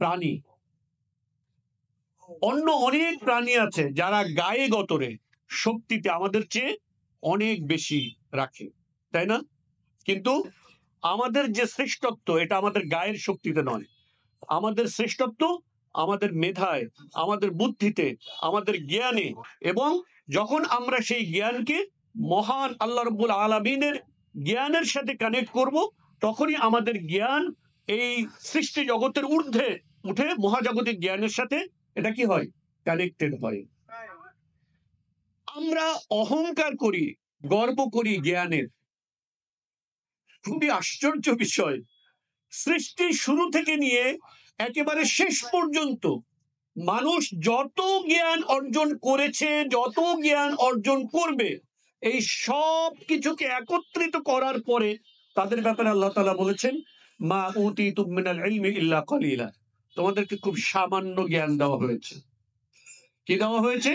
S1: প্রাণী। অন্য অনেক প্রাণী আছে যারা গায়ে গতরে, শক্তিতে আমাদের চেয়ে অনেক বেশি রাখে, তাই না? কিন্তু আমাদের যে শ্রেষ্ঠত্ব, এটা আমাদের গায়ের শক্তিতে নয়। আমাদের শ্রেষ্ঠত্ব আমাদের মেধায়, আমাদের বুদ্ধিতে, আমাদের জ্ঞানে। এবং যখন আমরা সেই জ্ঞানকে মহান আল্লাহ রাব্বুল আলামিনের জ্ঞানের সাথে কানেক্ট করব, তখনই আমাদের জ্ঞান এই সৃষ্টি জগতের ঊর্ধ্বে উঠে মহাজাগতিক জ্ঞানের সাথে এটা কি হয়? কানেক্টেড হয়। আমরা অহংকার করি, গর্ব করি জ্ঞানের। খুবই আশ্চর্য বিষয়, সৃষ্টির শুরু থেকে নিয়ে একেবারে শেষ পর্যন্ত মানুষ যত জ্ঞান অর্জন করেছে, যত জ্ঞান অর্জন করবে, এই সব কিছুকে একত্রিত করার পরে তাদের ব্যাপারে আল্লাহ তাআলা বলেছেন, মা উতীতুম মিনাল ইলমি ইল্লা কলিলা, তোমাদেরকে খুব সামান্য জ্ঞান দেওয়া হয়েছে। কি দেওয়া হয়েছে?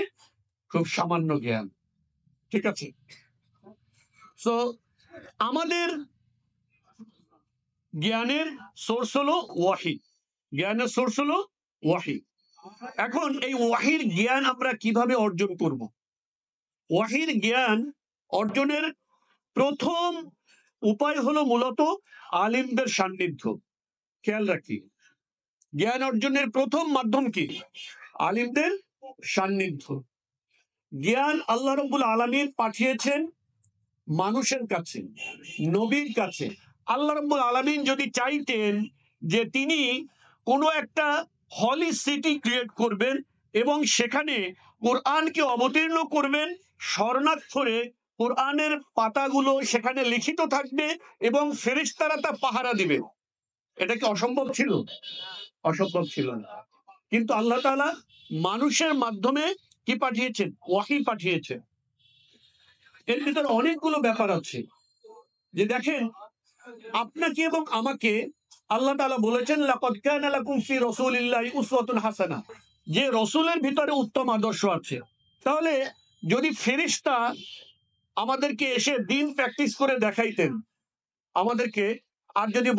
S1: খুব সামান্য জ্ঞান। ঠিক আছে, সো আমাদের জ্ঞানের সোর্স হলো ওয়াহি, জ্ঞানের সোর্স হলো ওয়াহি। এখন এই ওয়াহির জ্ঞান আমরা কিভাবে অর্জন করব? ওয়াহির জ্ঞান অর্জনের প্রথম উপায় হলো মূলত আলিমদের সান্নিধ্য। খেয়াল রাখি, জ্ঞান অর্জনের প্রথম মাধ্যম কি? আলিমদের সান্নিধ্য। জ্ঞান আল্লাহ রাব্বুল আলামিন পাঠিয়েছেন মানুষের কাছে, নবীর কাছে। আল্লাহ রাব্বুল আলামিন যদি চাইতেন যে তিনি কোনো একটা হলি সিটি ক্রিয়েট করবেন এবং সেখানে কোরআনকে অবতীর্ণ করবেন, স্বর্ণাক্ষরে কোরআনের পাতাগুলো সেখানে লিখিত থাকবে এবং ফেরেশতারা তা পাহারা দিবে, এটা কি অসম্ভব ছিল? অসম্ভব ছিল না। কিন্তু আল্লাহ তাআলা মানুষের মাধ্যমে কি পাঠিয়েছেন? ওয়াহী পাঠিয়েছেন। এর ভিতরে অনেকগুলো ব্যাপার আছে যে দেখেন, আপনাকে এবং আমাকে আল্লাহ তাআলা বলেছেন লাকাদ কানা লাকুম ফি রাসূলিল্লাহি উসওয়াতুন হাসানা, যে রসুলের ভিতরে উত্তম আদর্শ আছে। তাহলে যদি ফেরেশতা আমাদেরকে এসে দিন প্র্যাকটিস করে দেখাইতেন আমাদেরকে, আর যদি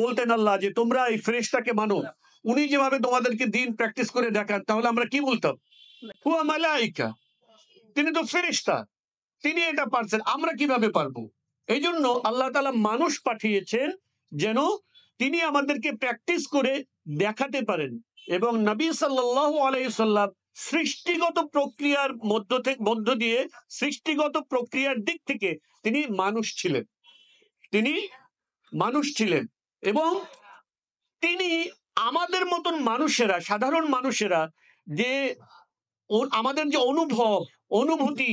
S1: বলতেন আল্লাহ যে তোমরা এই ফেরেশতাকে মানো, উনি যেভাবে তোমাদেরকে দিন প্র্যাকটিস করে দেখান, তাহলে আমরা কি বলতাম? হুয়া মালাইকা, তিনি তো ফেরেশতা, তিনি এটা পারছেন, আমরা কিভাবে পারবো? এই জন্য আল্লাহ তাআলা মানুষ পাঠিয়েছেন যেন তিনি আমাদেরকে প্র্যাকটিস করে দেখাতে পারেন। এবং নবী সাল্লাল্লাহু আলাইহি সাল্লাম সৃষ্টিগত প্রক্রিয়ার মধ্য দিয়ে, সৃষ্টিগত প্রক্রিয়ার দিক থেকে তিনি মানুষ ছিলেন, তিনি মানুষ ছিলেন। এবং তিনি আমাদের মতন মানুষেরা, সাধারণ মানুষেরা যে আমাদের যে অনুভব, অনুভূতি,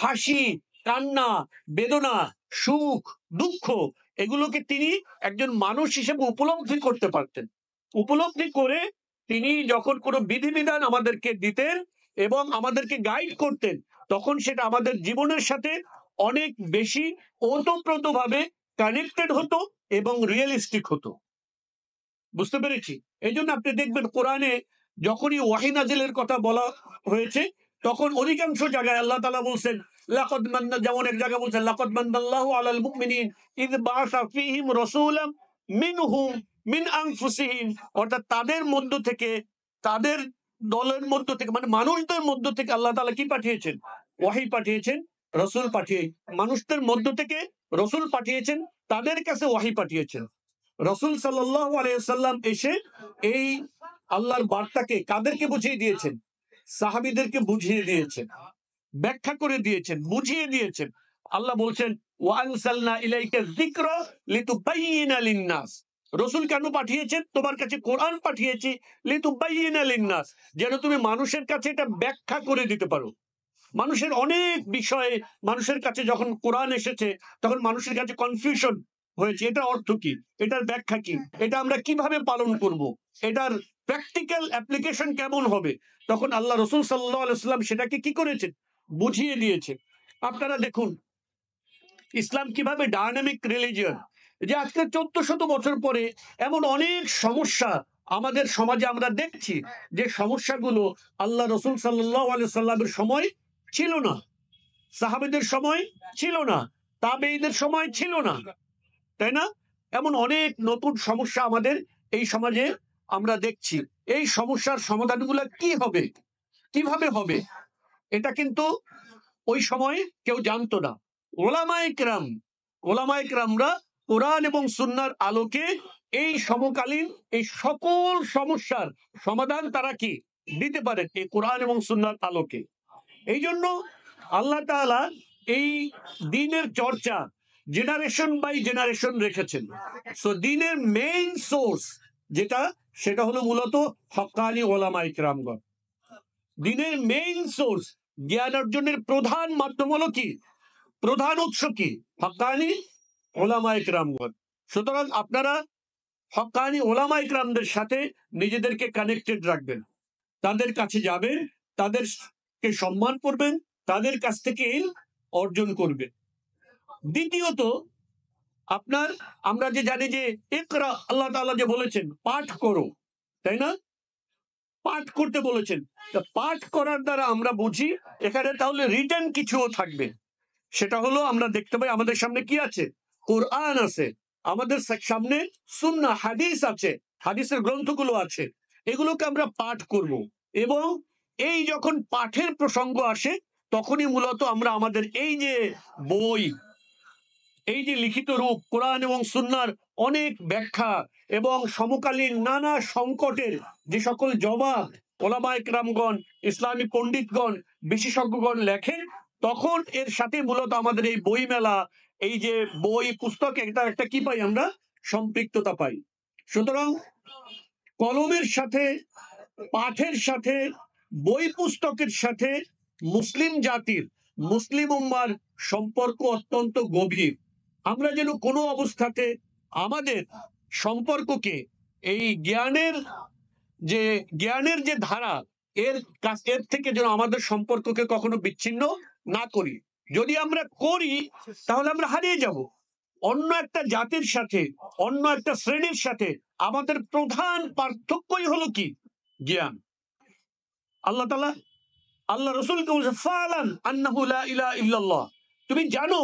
S1: হাসি, কান্না, বেদনা, সুখ, দুঃখ, এগুলোকে তিনি একজন মানুষ হিসেবে উপলব্ধি করতে পারতেন। উপলব্ধি করে তিনি যখন কোনো বিধিবিধান আমাদেরকে দিতেন এবং আমাদেরকে গাইড করতেন, তখন সেটা আমাদের জীবনের সাথে অনেক বেশি ওতপ্রোতভাবে কানেক্টেড হতো এবং রিয়েলিস্টিক হতো। বুঝতে পেরেছি? এই জন্য আপনি দেখবেন কোরআনে যখনই ওয়াহী নাজিলের কথা বলা হয়েছে, তখন অধিকাংশ জায়গায় আল্লাহ তাআলা বলছেন লাকাদ মান্না, যেমন এক জায়গায় বলছেন লাকাদ মান্নাল্লাহু আলাল মুমিনিন ইয বাআসা ফীহিম রাসূলাম মিনহুম মিন আনফুসিহিম, অর্থাৎ তাদের মধ্য থেকে, তাদের দলের মধ্য থেকে, মানে মানুষদের মধ্য থেকে আল্লাহ তাআলা কি পাঠিয়েছেন? ওয়াহী পাঠিয়েছেন, রাসূল পাঠিয়ে, মানুষদের মধ্য থেকে রাসূল পাঠিয়েছেন, তাদের কাছে ওয়াহী পাঠিয়েছেন। রাসূল সাল্লাল্লাহু আলাইহি ওয়াসাল্লাম এসে এই আল্লাহর বার্তাকে কাদেরকে বুঝিয়ে দিয়েছেন? সাহাবীদেরকে বুঝিয়ে দিয়েছেন, ব্যাখ্যা করে দিয়েছেন, বুঝিয়ে দিয়েছেন। আল্লাহ বলছেন ওয়া আনসালনা ইলাইকা যিকরা লিতুবাইয়িনা লিন-নাস, রাসূল কেন পাঠিয়েছেন? তোমার কাছে কোরআন পাঠিয়েছি লিতুবাইয়িনা লিন-নাস, যেন তুমি মানুষের কাছে এটা ব্যাখ্যা করে দিতে পারো। মানুষের অনেক বিষয়ে, মানুষের কাছে যখন কোরআন এসেছে তখন মানুষের কাছে কনফিউশন হয়েছে, এটা অর্থ কি, এটার ব্যাখ্যা কি, এটা আমরা কিভাবে পালন করব, এটার প্র্যাকটিক্যাল অ্যাপ্লিকেশন কেমন হবে, তখন আল্লাহ রাসূল সাল্লাল্লাহু আলাইহি ওয়াসাল্লাম সেটাকে কি করেছেন? বুঝিয়ে দিয়েছে। আপনারা দেখুন ইসলাম কিভাবে ডায়নামিক রিলিজিয়ন, যে আজকে 1400 বছর পরে এমন অনেক সমস্যা আমাদের সমাজে আমরা দেখছি, যে সমস্যাগুলো আল্লাহ রাসূল সাল্লাল্লাহু আলাইহি সাল্লামের সময় ছিল না, সাহাবীদের সময় ছিল না, তাবেঈদের সময় ছিল না, তাই না? এমন অনেক নতুন সমস্যা আমাদের এই সমাজে আমরা দেখছি। এই সমস্যার সমাধানগুলো কি হবে, কিভাবে হবে, এটা কিন্তু ওই সময় কেউ জানতো না। ওলামায়ে কেরামরা কোরআন এবং সুন্নাহর আলোকে এই সমকালীন এই সকল সমস্যার সমাধান তারা কি দিতে পারেন এই কোরআন এবং সুন্নাহর আলোকে। এই জন্য আল্লাহ তাআলা এই দ্বীনের চর্চা জেনারেশন বাই জেনারেশন রেখেছেন। সো দ্বীনের মেইন সোর্স যেটা, সেটা হলো মূলত হক্কানি ওলামায়ে কেরামগণ। দ্বীনের মেইন সোর্স, জ্ঞান অর্জনের প্রধান মাধ্যম হলো কি, প্রধান উৎস কি? হক্কানি ওলামায়ে কেরামগণ। সুতরাং আপনারা হক্কানি ওলামায়ে কেরামদের সাথে নিজেদেরকে কানেক্টেড রাখবেন, তাদের কাছে যাবেন, তাদেরকে সম্মান করবেন, তাদের কাছ থেকে অর্জন করবেন। দ্বিতীয়ত, আপনার আমরা যে জানি যে ইকরা, আল্লাহ তাআলা যে বলেছেন পাঠ করো, তাই না? পাঠ করতে বলেছেন। তা পাঠ করার দ্বারা আমরা বুঝি এখানে তাহলে রিটেন কিছুও থাকবে। সেটা হলো আমরা দেখতে পাই আমাদের সামনে কি আছে? কোরআন আছে, আমাদের সামনে সুন্নাহ হাদিস আছে, হাদিসের গ্রন্থগুলো আছে, এগুলোকে আমরা পাঠ করব। এবং এই যখন পাঠের প্রসঙ্গ আসে তখনই মূলত আমরা আমাদের এই যে বই, এই যে লিখিত রূপ কোরআন এবং সুন্নাহর অনেক ব্যাখ্যা এবং সমকালীন নানা সংকটের যে সকল জবাব ওলামায়ে কেরামগণ, ইসলামী পণ্ডিতগণ, বিশেষজ্ঞগণ লেখেন, তখন এর সাথে মূলত আমাদের এই বই মেলা, এই যে বই পুস্তক, একটা একটা কি পাই আমরা, সম্পৃক্ততা পাই। সুতরাং কলমের সাথে, পাঠের সাথে, বই পুস্তকের সাথে মুসলিম জাতির, মুসলিম উম্মার সম্পর্ক অত্যন্ত গভীর। আমরা যেন কোনো অবস্থাতে আমাদের সম্পর্ককে এই জ্ঞানের যে ধারা, এর থেকে যেন আমাদের সম্পর্ককে কখনো বিচ্ছিন্ন না করি। যদি আমরা করি তাহলে আমরা হারিয়ে যাব। অন্য একটা জাতির সাথে, অন্য একটা শ্রেণীর সাথে আমাদের প্রধান পার্থক্যই হলো কি? জ্ঞান। আল্লাহ তাআলা আল্লাহ রসুলকে বলছে ফালান আন্নাহু লা ইলাহা ইল্লাল্লাহ, তুমি জানো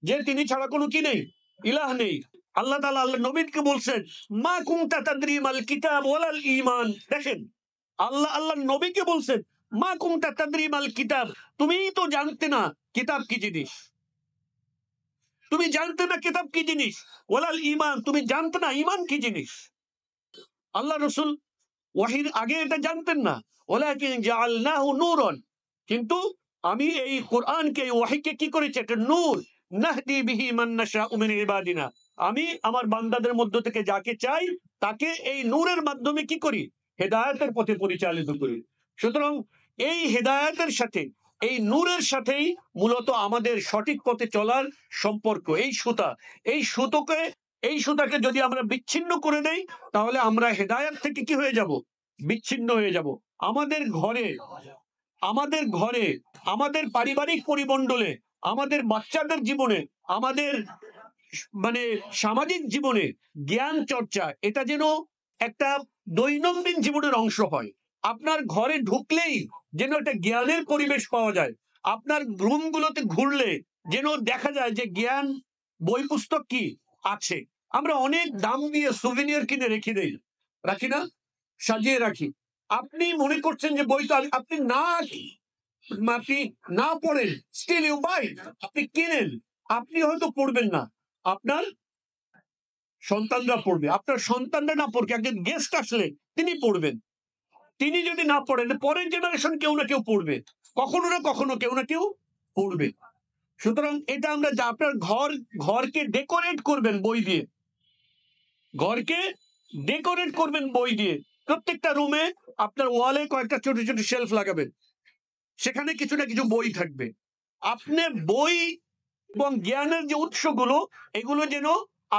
S1: যে তিনি ছাড়া কোনো কি নেই, ইলাহ নেই। আল্লাহ তাআলা আল্লাহ নবীকে বলছেন মা কুনতা তাদরি মাল কিতাব ওয়ালাল ঈমান। দেখেন, আল্লাহ নবীকে বলছেন মা কুনতা তাদরি মাল কিতাব, তুমিই তো জানতে না কিতাব কি জিনিস, তুমি জানতে না কিতাব কি জিনিস, ওয়ালাল ঈমান, তুমি জানতে না ঈমান কি জিনিস। আল্লাহ রসুল ওয়াহির আগে এটা জানতেন না, ওয়ালাকিন জাআলনাহু নূরান, কিন্তু আমি এই কোরআনকে, ওয়াহিকে কি করেছি? একটা নূর, নাহদি বিহি মান নাশাউ মিন ইবাদিনা, আমি আমার বান্দাদের মধ্য থেকে যাকে চাই তাকে এই নূরের মাধ্যমে কি করি? হেদায়েতের পথে পরিচালিত করি। সুতরাং এই হেদায়েতের সাথে, এই নূরের সাথেই মূলত আমাদের সঠিক পথে চলার সম্পর্ক। এই সুতাকে যদি আমরা বিচ্ছিন্ন করে দেই তাহলে আমরা হেদায়েত থেকে কি হয়ে যাব? বিচ্ছিন্ন হয়ে যাব। আমাদের ঘরে, আমাদের পারিবারিক পরিমণ্ডলে, আমাদের বাচ্চাদের জীবনে, আমাদের মানে সামাজিক জীবনে জ্ঞান চর্চা, এটা যেন একটা দৈনন্দিন জীবনের অংশ হয়। আপনার ঘরে ঢুকলেই যেন একটা জ্ঞানের পরিবেশ পাওয়া যায়। আপনার রুমগুলোতে ঘুরলে যেন দেখা যায় যে জ্ঞান বই পুস্তক কি আছে। আমরা অনেক দাম দিয়ে সুভিনিয়ার কিনে রেখে দেই, রাখি না? সাজিয়ে রাখি। আপনি মনে করছেন যে বইটা আপনি না পড়েন, স্টিল ইউ বাই, আপনি কিনেন। আপনি হয়তো পড়বেন না, আপনার সন্তানরা পড়বে। আপনার সন্তানরা না পড়বে, একজন গেস্ট আসলে তিনি পড়বেন। তিনি যদি না পড়েন, পরের জেনারেশন কেউ না কেউ পড়বে, কখনো না কখনো কেউ না কেউ পড়বে। সুতরাং এটা আমরা, আপনার ঘরকে ডেকোরেট করবেন বই দিয়ে, ঘরকে ডেকোরেট করবেন বই দিয়ে। প্রত্যেকটা রুমে আপনার ওয়ালে কয়েকটা ছোট ছোট শেলফ লাগাবেন, সেখানে কিছু না কিছু বই থাকবে। আপনার বই এবং জ্ঞানের যে উৎসগুলো, এগুলো যেন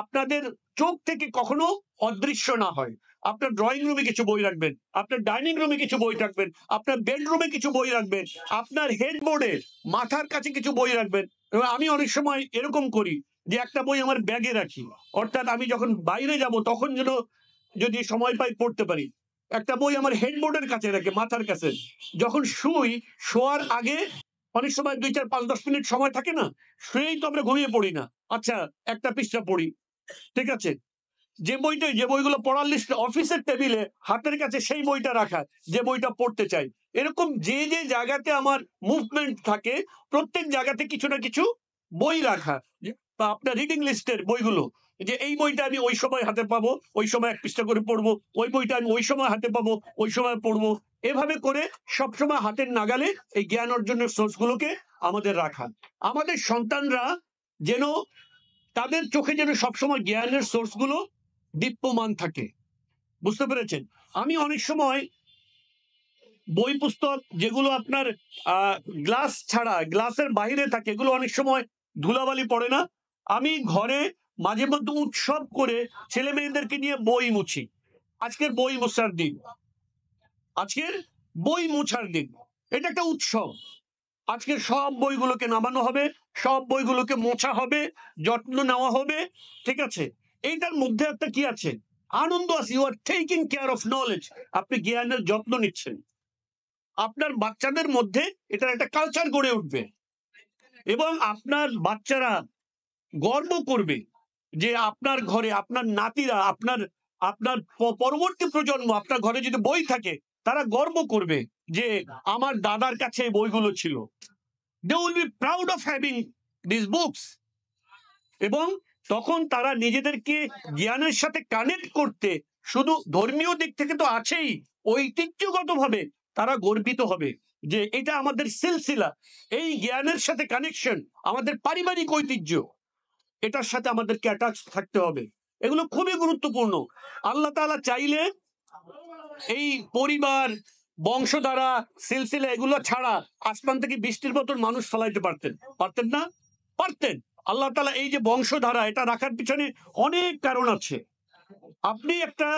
S1: আপনাদের চোখ থেকে কখনো অদৃশ্য না হয়। আপনার ড্রয়িং রুমে কিছু বই রাখবেন, আপনার ডাইনিং রুমে কিছু বই রাখবেন, আপনার বেডরুমে কিছু বই রাখবেন, আপনার হেডবোর্ডে মাথার কাছে কিছু বই রাখবেন। এবং আমি অনেক সময় এরকম করি যে একটা বই আমার ব্যাগে রাখি, অর্থাৎ আমি যখন বাইরে যাব তখন যেন যদি সময় পাই পড়তে পারি। একটা বই আমার হেডবোর্ডের কাছে রাখে, মাথার কাছে। যখন শোয়ার আগে অনেক সময় 2, 4, 5, 10 মিনিট সময় থাকে না, শুয়েই তো আমরা ঘুমিয়ে পড়ি না। আচ্ছা, একটা পৃষ্ঠা পড়ি, ঠিক আছে। যে বইগুলো পড়ার লিস্ট অফিসের টেবিলে হাতের কাছে, সেই বইটা রাখা, যে বইটা পড়তে চাই। এরকম যে জায়গাতে আমার মুভমেন্ট থাকে, প্রত্যেক জায়গাতে কিছু না কিছু বই রাখা। বা আপনার রিডিং লিস্টের বইগুলো, যে এই বইটা আমি ওই সময় হাতে পাবো, ওই সময় 1 পৃষ্ঠা করে পড়বো, ওই বইটা আমি ওই সময় হাতে পাবো, ওই সময় পড়বো। এভাবে করে সবসময় হাতের নাগালে এই জ্ঞান অর্জনের সোর্সগুলোকে আমাদের রাখা। আমাদের সন্তানরা যেন, তাদের চোখে যেন সবসময় জ্ঞানের সোর্সগুলো দীপ্যমান থাকে। বুঝতে পেরেছেন? আমি অনেক সময় বই পুস্তক যেগুলো আপনার গ্লাস ছাড়া, গ্লাসের বাইরে থাকে, এগুলো অনেক সময় ধুলাবালি পড়ে না, আমি ঘরে মাঝে মধ্যে উৎসব করে ছেলে মেয়েদেরকে নিয়ে বই মুছি। আজকের বই মোছার দিন, আজকের বই মোছার দিন, এটা একটা উৎসব। আজকে সব বইগুলোকে নামানো হবে, সব বইগুলোকে মোছা হবে, যত্ন নেওয়া হবে, ঠিক আছে। এইটার মধ্যে একটা কি আছে? আনন্দ আছে। You are taking care of knowledge, আপনি জ্ঞানের যত্ন নিচ্ছেন। আপনার বাচ্চাদের মধ্যে এটার একটা কালচার গড়ে উঠবে এবং আপনার বাচ্চারা গর্ব করবে যে আপনার ঘরে, আপনার নাতিরা, আপনার পরবর্তী প্রজন্ম, আপনার ঘরে যদি বই থাকে, তারা গর্ব করবে যে আমার দাদার কাছে এই বইগুলো ছিল। They will be proud of having these books. এবং তখন তারা নিজেদেরকে জ্ঞানের সাথে কানেক্ট করতে শুধু ধর্মীয় দিক থেকে তো আছেই, ঐতিহ্যগতভাবে তারা গর্বিত হবে যে এটা আমাদের সিলসিলা, এই জ্ঞানের সাথে কানেকশন, আমাদের পারিবারিক ঐতিহ্য, এটার সাথে আমাদেরকে অ্যাটাচ থাকতে হবে। এগুলো খুবই গুরুত্বপূর্ণ। আল্লাহ তাআলা চাইলে এই পরিবার, বংশধারা, সিলসিলা এগুলো ছাড়া আসমান থেকে বৃষ্টির মতন মানুষ ফলাইতে পারতেন, পারতেন না? পারতেন। আল্লাহ তাআলা এই যে বংশধারা, এটা রাখার পিছনে অনেক কারণ আছে। আপনি একটা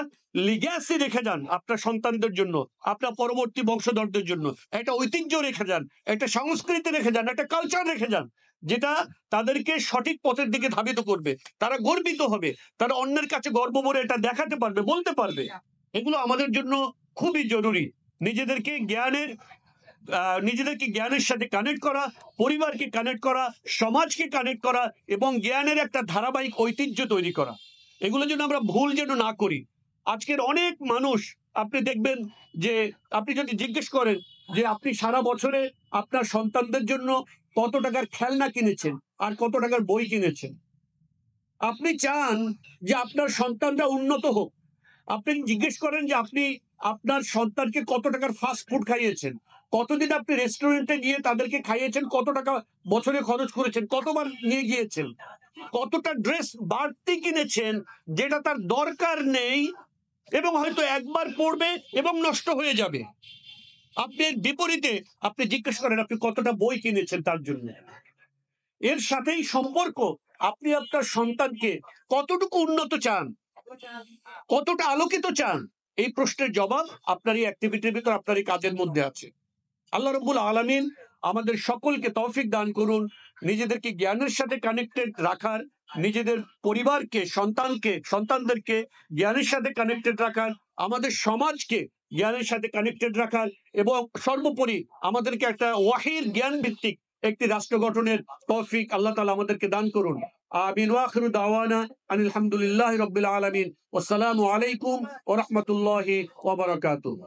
S1: লিগ্যাসি রেখে যান আপনার সন্তানদের জন্য, আপনার পরবর্তী বংশধরদের জন্য, একটা ঐতিহ্য রেখে যান, একটা সংস্কৃতি রেখে যান, একটা কালচার রেখে যান, যেটা তাদেরকে সঠিক পথের দিকে ধাবিত করবে। তারা গর্বিত হবে, তারা অন্যের কাছে গর্ব করে এটা দেখাতে পারবে, বলতে পারবে। এগুলো আমাদের জন্য খুবই জরুরি। নিজেদেরকে জ্ঞানের নিজেদেরকে জ্ঞানের সাথে কানেক্ট করা, পরিবারকে কানেক্ট করা, সমাজকে কানেক্ট করা এবং জ্ঞানের একটা ধারাবাহিক ঐতিহ্য তৈরি করা। এগুলো যেন আমরা ভুল যেন না করি। আজকের অনেক মানুষ আপনি দেখবেন যে, আপনি যদি জিজ্ঞেস করেন যে আপনি সারা বছরে আপনার সন্তানদের জন্য কত টাকার খেলনা কিনেছেন আর কত টাকার বই কিনেছেন, আপনি চান যে আপনার সন্তানরা উন্নত হোক। আপনি জিজ্ঞেস করেন যে আপনি আপনার সন্তানকে কত টাকার ফাস্ট ফুড খাইয়েছেন, কতদিন আপনি রেস্টুরেন্টে গিয়ে তাদেরকে খাইয়েছেন, কত টাকা বছরে খরচ করেছেন, কতবার নিয়ে গিয়েছেন, কতটা ড্রেস বাড়তি কিনেছেন যেটা তার দরকার নেই এবং হয়তো একবার পড়বে এবং নষ্ট হয়ে যাবে। আপনি এর বিপরীতে আপনি জিজ্ঞেস করেন আপনি কতটা বই কিনেছেন তার জন্য। এর সাথেই সম্পর্ক, আপনি আপনার সন্তানকে কতটুকু উন্নত চান, কতটা আলোকিত চান, এই প্রশ্নের জবাব আপনার এই অ্যাক্টিভিটির ভিতর, আপনার এই কাজের মধ্যে আছে। আল্লাহ রাব্বুল আলামিন আমাদের সকলকে তৌফিক দান করুন নিজেদেরকে জ্ঞানের সাথে কানেক্টেড রাখার, নিজেদের পরিবারকে, সন্তানদেরকে জ্ঞানের সাথে কানেক্টেড রাখার, আমাদের সমাজকে জ্ঞানের সাথে কানেক্টেড রাখার এবং সর্বোপরি আমাদেরকে একটা ওয়াহির জ্ঞান ভিত্তিক একটি রাষ্ট্র গঠনের তৌফিক আল্লাহ তাআলা আমাদেরকে দান করুন। আমিন ওয়া আখিরু দাওয়ানা আনিল হামদুলিল্লাহি রাব্বিল আলামিন। ওয়াসসালামু আলাইকুম ওয়া রাহমাতুল্লাহি ওয়া বারাকাতুহু।